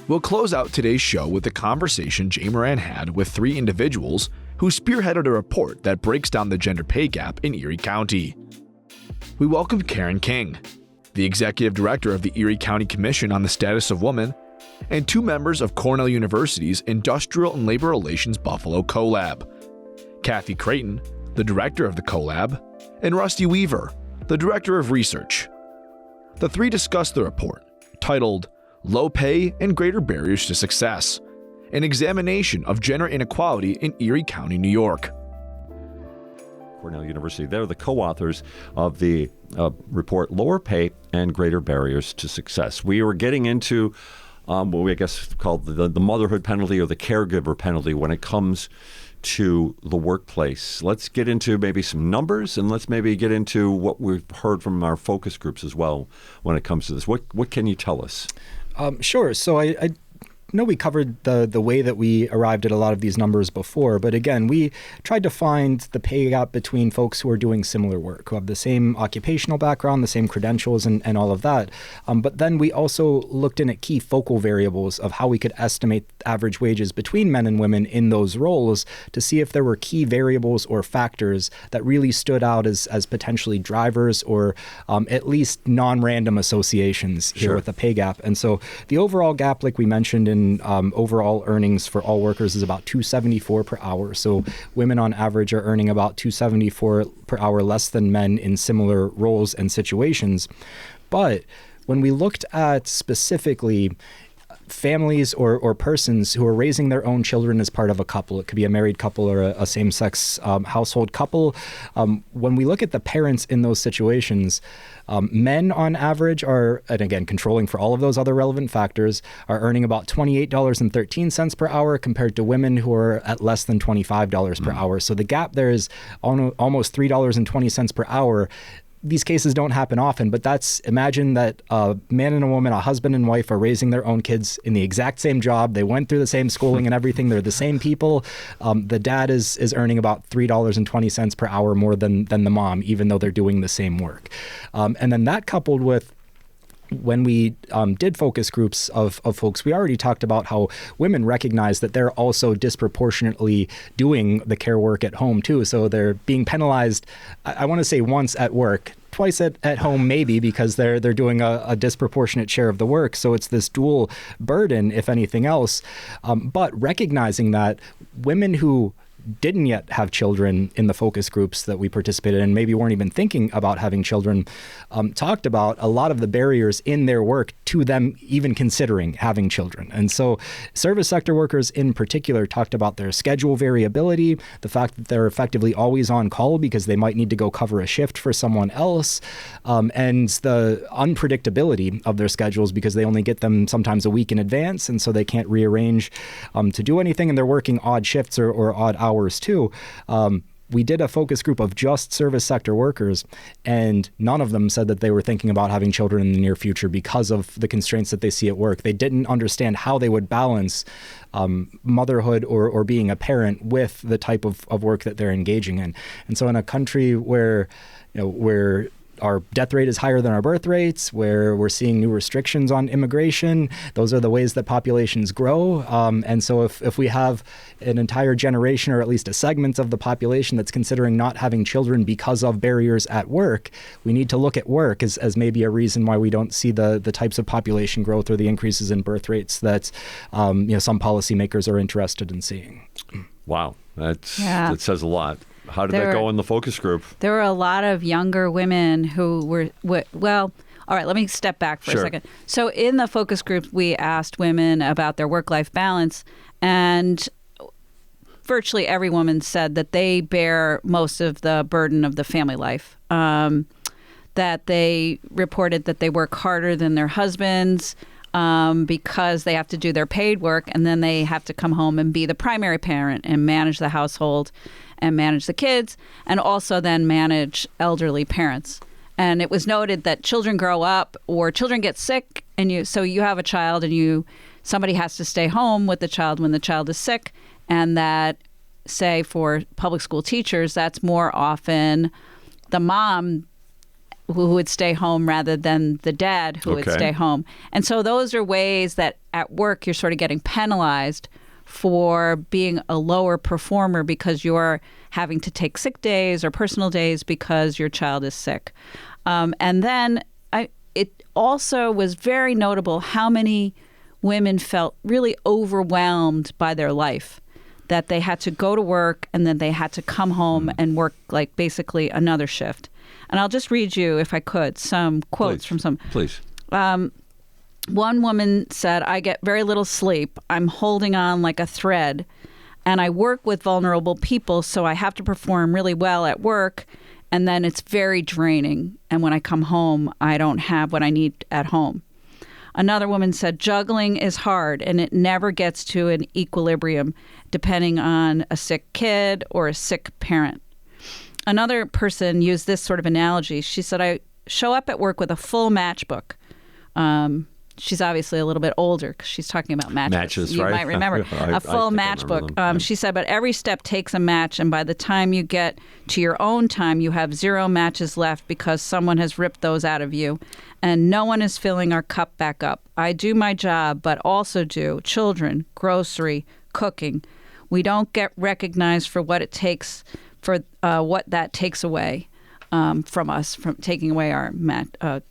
We'll close out today's show with the conversation Jay Moran had with 3 individuals who spearheaded a report that breaks down the gender pay gap in Erie County. We welcomed Karen King, the Executive Director of the Erie County Commission on the Status of Women, and 2 members of Cornell University's Industrial and Labor Relations Buffalo CoLab, Cathy Creighton, the Director of the CoLab, and Rusty Weaver, the Director of Research. The 3 discussed the report, titled Low Pay and Greater Barriers to Success, an examination of gender inequality in Erie County, New York. Cornell University, they're the co-authors of the report Lower Pay and Greater Barriers to Success. We were getting into what we, I guess, called the motherhood penalty or the caregiver penalty when it comes to the workplace. Let's get into maybe some numbers, and let's maybe get into what we've heard from our focus groups as well when it comes to this. What can you tell us? Sure. So I know we covered the way that we arrived at a lot of these numbers before, but again, we tried to find the pay gap between folks who are doing similar work, who have the same occupational background, the same credentials, and all of that. But then we also looked in at key focal variables of how we could estimate average wages between men and women in those roles to see if there were key variables or factors that really stood out as potentially drivers or at least non-random associations here with the pay gap. And so the overall gap, like we mentioned in overall earnings for all workers, is about $274 per hour. So women on average are earning about $274 per hour less than men in similar roles and situations. But when we looked at specifically families or persons who are raising their own children as part of a couple, it could be a married couple or a same-sex household couple, when we look at the parents in those situations, men on average are, and again, controlling for all of those other relevant factors, are earning about $28.13 per hour compared to women who are at less than $25 per hour. So the gap there is almost $3.20 per hour. These cases don't happen often, but imagine that a man and a woman, a husband and wife, are raising their own kids in the exact same job. They went through the same schooling and everything. They're the same people. The dad is earning about $3.20 per hour more than the mom, even though they're doing the same work. And then that coupled with when we did focus groups of folks, we already talked about how women recognize that they're also disproportionately doing the care work at home too. So they're being penalized, I want to say once at work, twice at home maybe, because they're doing a disproportionate share of the work. So it's this dual burden, if anything else. But recognizing that women who didn't yet have children in the focus groups that we participated in, maybe weren't even thinking about having children, talked about a lot of the barriers in their work to them even considering having children. And so service sector workers in particular talked about their schedule variability, the fact that they're effectively always on call because they might need to go cover a shift for someone else, and the unpredictability of their schedules because they only get them sometimes a week in advance, and so they can't rearrange to do anything, and they're working odd shifts or odd hours too. We did a focus group of just service sector workers, and none of them said that they were thinking about having children in the near future because of the constraints that they see at work. They didn't understand how they would balance motherhood or being a parent with the type of work that they're engaging in. And so in a country where our death rate is higher than our birth rates, where we're seeing new restrictions on immigration, those are the ways that populations grow. And so if we have an entire generation, or at least a segment of the population that's considering not having children because of barriers at work, we need to look at work as maybe a reason why we don't see the types of population growth or the increases in birth rates that some policymakers are interested in seeing. Wow, that says a lot. How did that go in the focus group? There were a lot of younger women who were, all right, let me step back for a second. So in the focus group, we asked women about their work-life balance, and virtually every woman said that they bear most of the burden of the family life, that they reported that they work harder than their husbands, because they have to do their paid work, and then they have to come home and be the primary parent and manage the household and manage the kids, and also then manage elderly parents. And it was noted that children grow up or children get sick, and so you have a child and somebody has to stay home with the child when the child is sick, and that, say, for public school teachers, that's more often the mom who would stay home rather than the dad who would stay home. And so those are ways that at work you're sort of getting penalized for being a lower performer because you're having to take sick days or personal days because your child is sick. And then it also was very notable how many women felt really overwhelmed by their life, that they had to go to work and then they had to come home and work like basically another shift. And I'll just read you, if I could, some quotes from some. Please. One woman said, "I get very little sleep. I'm holding on like a thread. And I work with vulnerable people, so I have to perform really well at work. And then it's very draining. And when I come home, I don't have what I need at home." Another woman said, "Juggling is hard, and it never gets to an equilibrium, depending on a sick kid or a sick parent." Another person used this sort of analogy. She said, "I show up at work with a full matchbook." She's obviously a little bit older because she's talking about matches. Matches, you right? might remember. A full matchbook. She said, "But every step takes a match, and by the time you get to your own time, you have 0 matches left because someone has ripped those out of you, and no one is filling our cup back up. I do my job, but also do children, grocery, cooking. We don't get recognized for what it takes, for what that takes away from us, from taking away our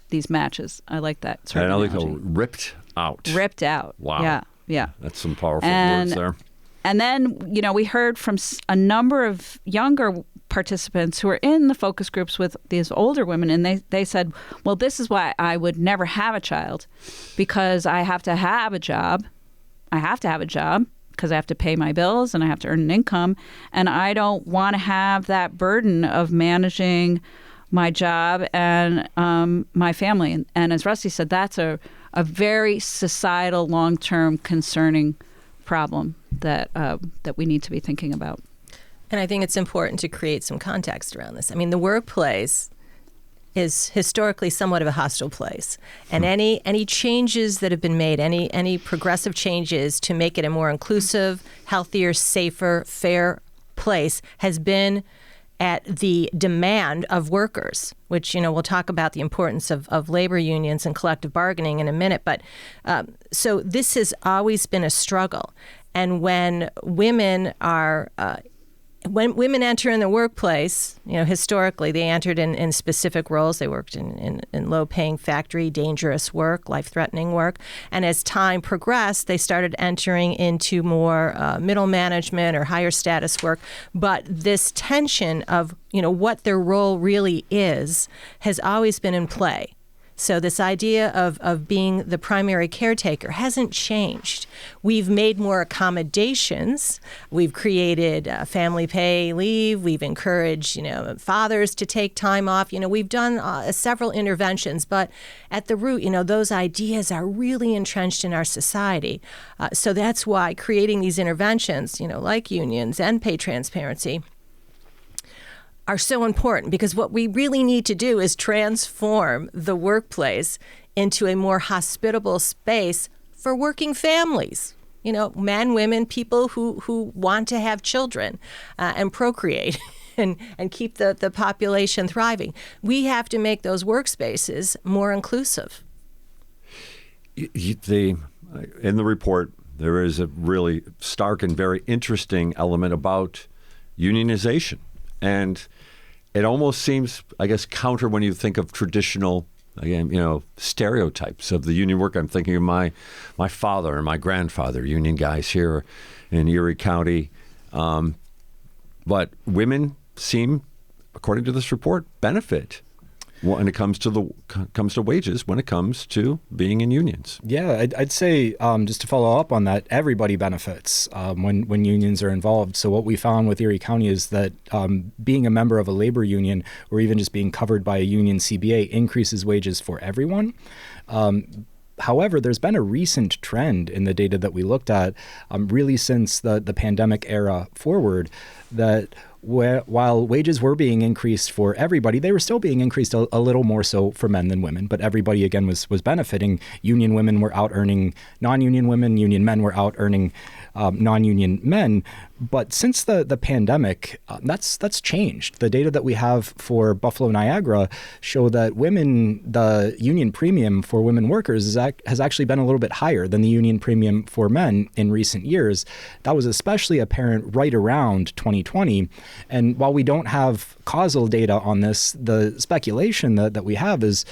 these matches." I like that sort of analogy. I like the ripped out. Ripped out. Wow. Yeah. That's some powerful words there. And then, we heard from a number of younger participants who were in the focus groups with these older women, and they said, "Well, this is why I would never have a child, because I have to have a job. I have to have a job because I have to pay my bills and I have to earn an income, and I don't want to have that burden of managing my job and my family." And as Rusty said, that's a very societal, long-term concerning problem that we need to be thinking about. And I think it's important to create some context around this. I mean, the workplace is historically somewhat of a hostile place. And any changes that have been made, any progressive changes to make it a more inclusive, healthier, safer, fair place has been at the demand of workers, which, we'll talk about the importance of labor unions and collective bargaining in a minute. But so this has always been a struggle. And when women are when women enter in the workplace, historically they entered in specific roles. They worked in low-paying factory, dangerous work, life-threatening work. And as time progressed, they started entering into more middle management or higher status work. But this tension of, what their role really is has always been in play. So this idea of being the primary caretaker hasn't changed. We've made more accommodations. We've created family pay leave. We've encouraged, fathers to take time off. We've done several interventions, but at the root, those ideas are really entrenched in our society. So that's why creating these interventions, like unions and pay transparency, are so important, because what we really need to do is transform the workplace into a more hospitable space for working families. Men, women, people who want to have children and procreate and keep the population thriving. We have to make those workspaces more inclusive. In the report, there is a really stark and very interesting element about unionization. And it almost seems, I guess, counter when you think of traditional, again, stereotypes of the union work. I'm thinking of my father and my grandfather, union guys here in Erie County. But women seem, according to this report, benefit when it comes to wages, when it comes to being in unions. Yeah, I'd say, just to follow up on that, everybody benefits when unions are involved. So what we found with Erie County is that being a member of a labor union, or even just being covered by a union CBA, increases wages for everyone. However, there's been a recent trend in the data that we looked at, really since the pandemic era forward, that while wages were being increased for everybody, they were still being increased a little more so for men than women. But everybody, again, was benefiting. Union women were out earning non-union women. Union men were out earning non-union men. But since the pandemic, that's changed. The data that we have for Buffalo Niagara show that the union premium for women workers has actually been a little bit higher than the union premium for men in recent years. That was especially apparent right around 2020. And while we don't have causal data on this, the speculation that we have is,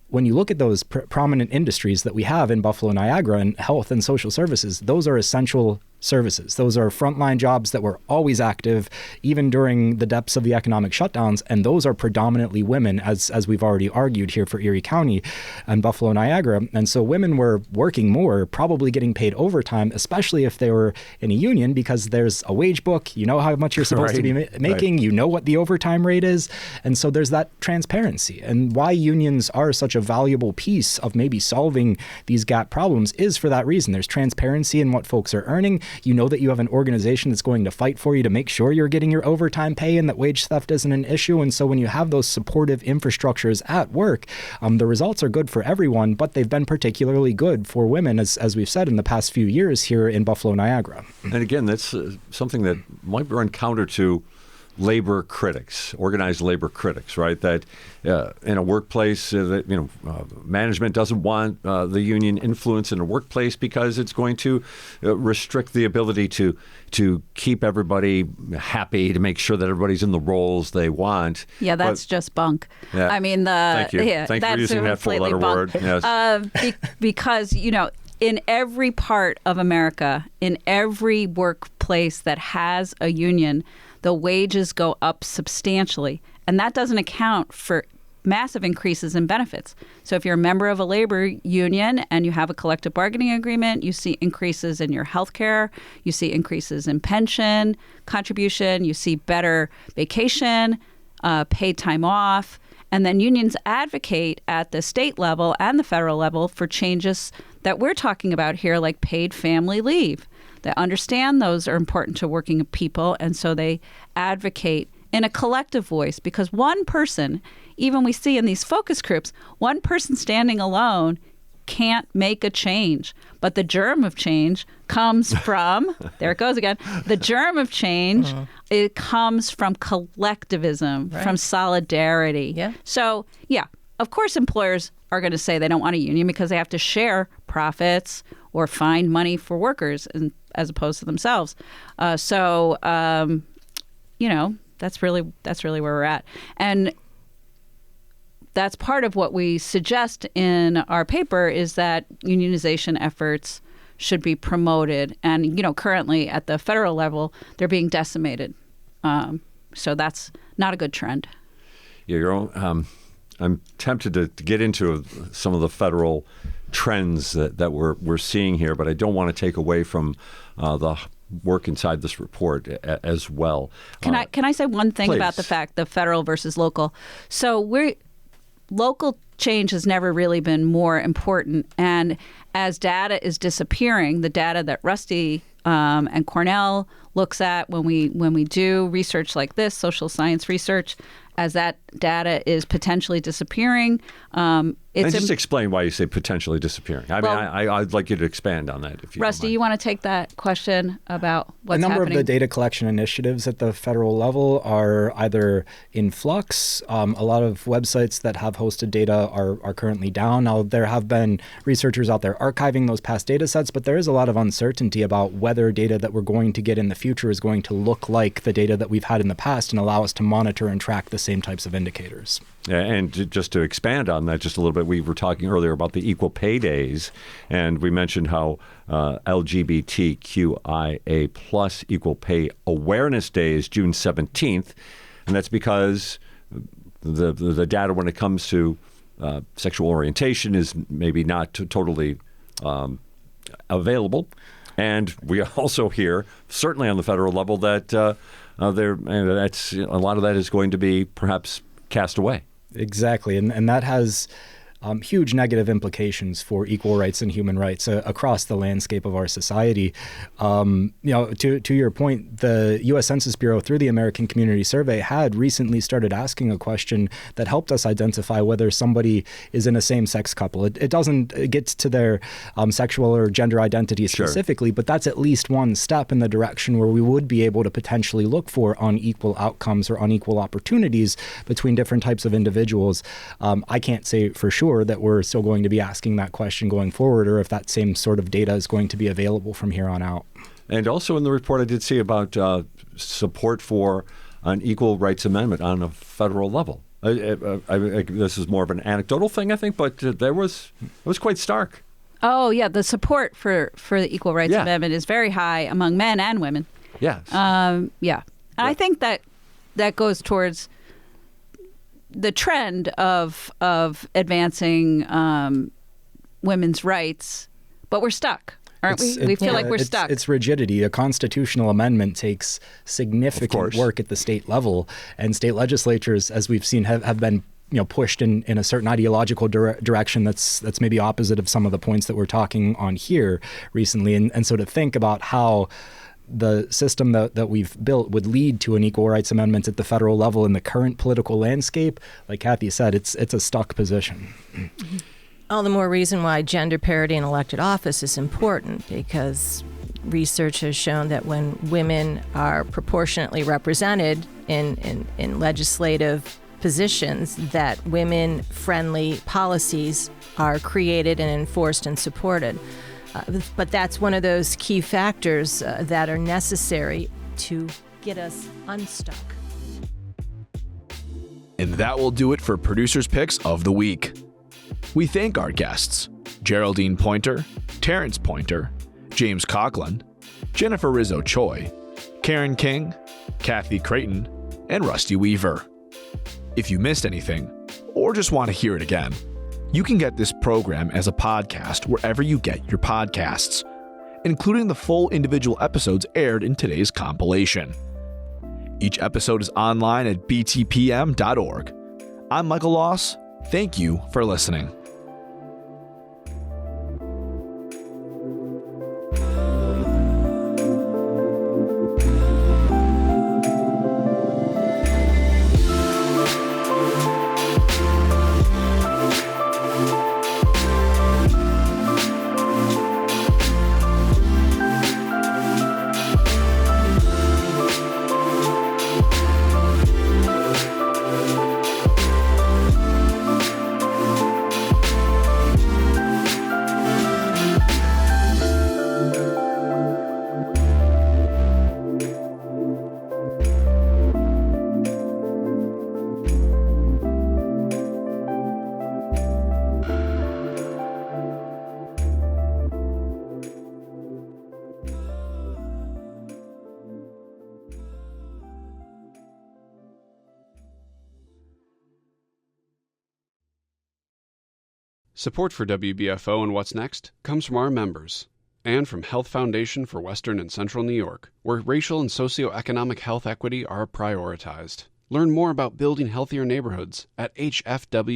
when you look at those prominent industries that we have in Buffalo Niagara and health and social services, those are essential services. Those are frontline jobs that were always active, even during the depths of the economic shutdowns. And those are predominantly women, as we've already argued here for Erie County and Buffalo Niagara. And so women were working more, probably getting paid overtime, especially if they were in a union, because there's a wage book. You know how much you're supposed to be making. Right. You know what the overtime rate is. And so there's that transparency. And why unions are such a valuable piece of maybe solving these gap problems is for that reason. There's transparency in what folks are earning. You know that you have an organization that's going to fight for you to make sure you're getting your overtime pay and that wage theft isn't an issue. And so when you have those supportive infrastructures at work, the results are good for everyone, but they've been particularly good for women, as we've said in the past few years here in Buffalo Niagara. And again, that's something that might run counter to labor critics, organized labor critics, right? That in a workplace, management doesn't want the union influence in a workplace because it's going to restrict the ability to keep everybody happy, to make sure that everybody's in the roles they want. Yeah, that's just bunk. Yeah. I mean, thank you. Yeah, Thanks for using that four-letter word. Yes. Because, in every part of America, in every workplace that has a union, the wages go up substantially. And that doesn't account for massive increases in benefits. So if you're a member of a labor union and you have a collective bargaining agreement, you see increases in your health care, you see increases in pension contribution, you see better vacation, paid time off. And then unions advocate at the state level and the federal level for changes that we're talking about here, like paid family leave. They understand those are important to working people, and so they advocate in a collective voice, because one person, even we see in these focus groups, one person standing alone can't make a change. But the germ of change comes from, there it goes again, the germ of change, it comes from collectivism, from solidarity. Yeah. So, yeah, of course employers are going to say they don't want a union because they have to share profits or find money for workers as opposed to themselves. that's really where we're at. And that's part of what we suggest in our paper is that unionization efforts should be promoted. And, currently at the federal level, they're being decimated. So that's not a good trend. Yeah, I'm tempted to get into some of the federal trends that we're seeing here, but I don't want to take away from the work inside this report as well. Can I say one thing please. About the fact the federal versus local? So local change has never really been more important, and as data is disappearing, the data that Rusty and Cornell looks at when we do research like this, social science research, as that data is potentially disappearing. And just explain why you say potentially disappearing. I'd like you to expand on that. If you Rusty, you want to take that question about what's happening? A number of the data collection initiatives at the federal level are either in flux. A lot of websites that have hosted data are currently down. Now, there have been researchers out there archiving those past data sets, but there is a lot of uncertainty about whether data that we're going to get in the future is going to look like the data that we've had in the past and allow us to monitor and track the same types of indicators. Yeah, and just to expand on that just a little bit, we were talking earlier about the Equal Pay Days, and we mentioned how LGBTQIA plus Equal Pay Awareness Day is June 17th, and that's because the data when it comes to sexual orientation is maybe not totally available. And we also hear, certainly on the federal level, that that's a lot of that is going to be perhaps cast away. Exactly, and that has huge negative implications for equal rights and human rights across the landscape of our society. To your point, the U.S. Census Bureau, through the American Community Survey, had recently started asking a question that helped us identify whether somebody is in a same-sex couple. It doesn't get to their sexual or gender identity specifically, but that's at least one step in the direction where we would be able to potentially look for unequal outcomes or unequal opportunities between different types of individuals. I can't say for sure that we're still going to be asking that question going forward, or if that same sort of data is going to be available from here on out. And also in the report, I did see about support for an equal rights amendment on a federal level. This is more of an anecdotal thing, I think, but it was quite stark. Oh, yeah. The support for the Equal Rights Amendment is very high among men and women. Yes. And I think that goes towards the trend of advancing women's rights, but we're stuck, aren't we? We feel like we're stuck. It's rigidity. A constitutional amendment takes significant work at the state level, and state legislatures, as we've seen, have been pushed in a certain ideological direction that's maybe opposite of some of the points that we're talking on here recently. And so to think about how the system that we've built would lead to an equal rights amendment at the federal level in the current political landscape, like Cathy said, it's a stuck position. All the more reason why gender parity in elected office is important, because research has shown that when women are proportionately represented in legislative positions, that women-friendly policies are created and enforced and supported. But that's one of those key factors that are necessary to get us unstuck. And that will do it for Producer's Picks of the Week. We thank our guests, Geraldine Pointer, Terrance Pointer, James Coughlin, Jennifer Rizzo-Choi, Karen King, Cathy Creighton, and Rusty Weaver. If you missed anything, or just want to hear it again, you can get this program as a podcast wherever you get your podcasts, including the full individual episodes aired in today's compilation. Each episode is online at btpm.org. I'm Michael Loss. Thank you for listening. Support for WBFO and What's Next comes from our members and from Health Foundation for Western and Central New York, where racial and socioeconomic health equity are prioritized. Learn more about building healthier neighborhoods at hfwcny.org.